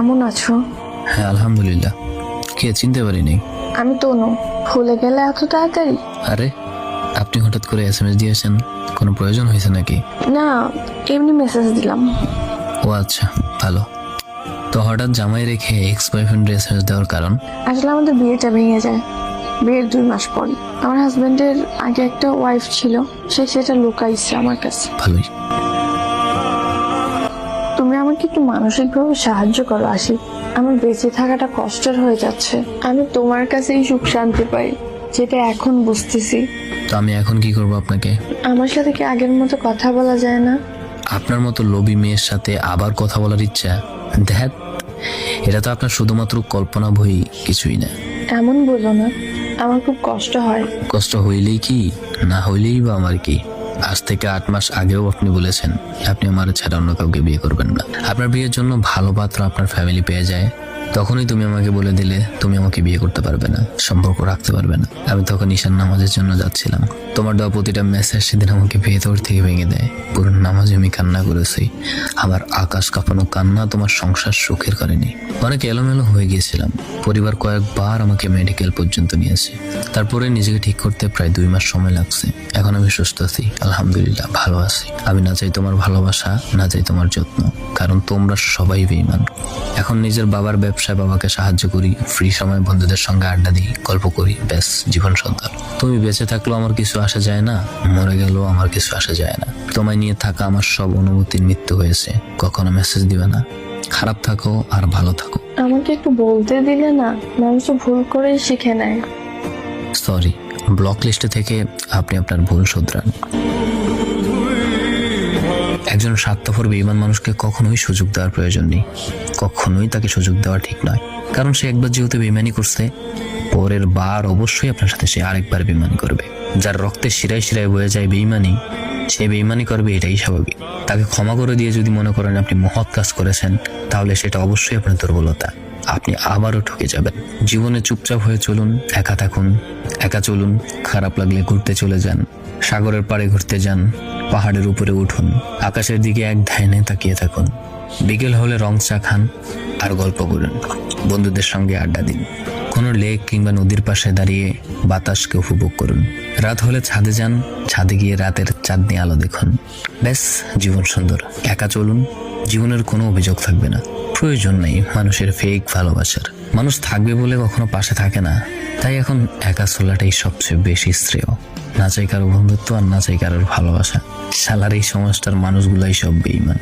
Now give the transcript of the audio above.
কেমন আছো? হ্যাঁ আলহামদুলিল্লাহ। কে চিনতে পারিনি? আমি তনু। ভুলে গেলে এত তাড়াতাড়ি? আরে আপনি হঠাৎ করে এসএমএস দিয়েছেন, কোনো প্রয়োজন হয়েছে নাকি? না, এমনি মেসেজ দিলাম। ও আচ্ছা, ভালো। তো হঠাৎ জামাই রেখে এক্স বয়ফ্রেন্ডের এসএমএস দেওয়ার কারণ? আসলে আমাদের বিয়েটা ভেঙে যায় বিয়ের 2 মাস পর। আমার হাজবেন্ডের আগে একটা ওয়াইফ ছিল, সে সেটা লুকাইছে আমার কাছে। ভালোই। তুমি আমাকে একটু মানসিকভাবে সাহায্য করো আশিক। আমার বেঁচে থাকাটা কষ্টের হয়ে যাচ্ছে। আমি তোমার কাছেই সুখ শান্তি পাই, যেটা এখন বুঝতেছি। তো আমি এখন কি করব আপনাকে? আমার সাথে কি আগের মতো কথা বলা যায় না? আপনার মতো লোভী মেয়ের সাথে আবার কথা বলার ইচ্ছা? দেখ, এটা তো আপনার শুধুমাত্র কল্পনা বই, কিছুই না। এমন বলো না, আমার খুব কষ্ট হয়। কষ্ট হইলেই কি, না হইলেই বা আমার কি? আজ থেকে 8 মাস আগেও আপনি বলেছেন আপনি আমার ছাড়া অন্য কাউকে বিয়ে করবেন না। আপনার বিয়ের জন্য ভালো পাত্র আপনার ফ্যামিলি পেয়ে যায়, তখনই তুমি আমাকে বলে দিলে তুমি আমাকে বিয়ে করতে পারবে না, সম্পর্ক রাখতে পারবে না। আমি তখন ঈশান নামাজের জন্য যাচ্ছিলাম, তোমার দেওয়া প্রতিটা মেসেজ সেদিন আমাকে ভেতর থেকে ভেঙে দেয়। পুরো নামাজে আমি কান্না করেছি। আমার আকাশ কাঁপানো কান্না তোমার সংসার সুখের করেনি। অনেক এলোমেলো হয়ে গিয়েছিলাম, পরিবার কয়েকবার আমাকে মেডিকেল পর্যন্ত নিয়েছে। তারপরে নিজেকে ঠিক করতে প্রায় 2 মাস সময় লাগছে। এখন আমি সুস্থ আছি, আলহামদুলিল্লাহ, ভালো আছি। আমি না চাই তোমার ভালোবাসা, না চাই তোমার যত্ন, কারণ তোমরা সবাই বেঈমান। এখন নিজের বাবার ব্যবসায় বাবাকে সাহায্য করি, ফ্রি সময় বন্ধুদের সঙ্গে আড্ডা দিই, গল্প করি, ব্যাস জীবন সুন্দর। তুমি বেঁচে থাকলেও আমার কিছু আসা যায় না, মরে গেলেও আমার কিছু আসা যায় না। তোমায় নিয়ে থাকা আমার সব অনুভূতির মৃত্যু হয়েছে। কখনো মেসেজ দিবে না। খারাপ থাকো আর ভালো থাকো। আমাকে একটু বলতে দিলে না? মানুষ তো ভুল করেই শিখে নেয়। সরি, ব্লক লিস্টে থেকে আপনি আপনার ভুল শুধরান। একজন স্বার্থপর বেঈমান মানুষকে কখনোই সুযোগ দেওয়ার প্রয়োজন নেই, কখনোই তাকে সুযোগ দেওয়া ঠিক নয়। কারণ সে একবার যেহেতু বেঈমানি করছে, পরের বার অবশ্যই আপনার সাথে সে আরেকবার বেঈমানি করবে। যার রক্তে শিরায় শিরায় বয়ে যায় বেঈমানি, সে বেঈমানি করবে, এটাই স্বাভাবিক। তাকে ক্ষমা করে দিয়ে যদি মনে করেন আপনি মহৎ কাজ করেছেন, তাহলে সেটা অবশ্যই আপনার দুর্বলতা। আপনি আবারও ঠকে যাবেন। জীবনে চুপচাপ হয়ে চলুন, একা থাকুন, একা চলুন। খারাপ লাগলে ঘুরতে চলে যান, সাগরের পাড়ে ঘুরতে যান, পাহাড়ের উপরে উঠুন, আকাশের দিকে এক ধ্যানে তাকিয়ে থাকুন। বিকেল হলে রং চা খান আর গল্প করুন, বন্ধুদের সঙ্গে আড্ডা দিন। কোনো লেক কিংবা নদীর পাশে দাঁড়িয়ে বাতাসকে উপভোগ করুন। রাত হলে ছাদে যান, ছাদে গিয়ে রাতের চাঁদনি আলো দেখুন। ব্যাস জীবন সুন্দর। একা চলুন, জীবনের কোনো অভিযোগ থাকবে না। প্রয়োজন নেই মানুষের ফেক ভালোবাসার। মানুষ থাকবে বলে কখনো পাশে থাকে না, তাই এখন একা চলাটাই সবচেয়ে বেশি শ্রেয়। না চাই কারো বন্ধুত্ব আর না চাই কারোর ভালোবাসা। শালার এই সমাজটার মানুষগুলাই সব বেঈমান।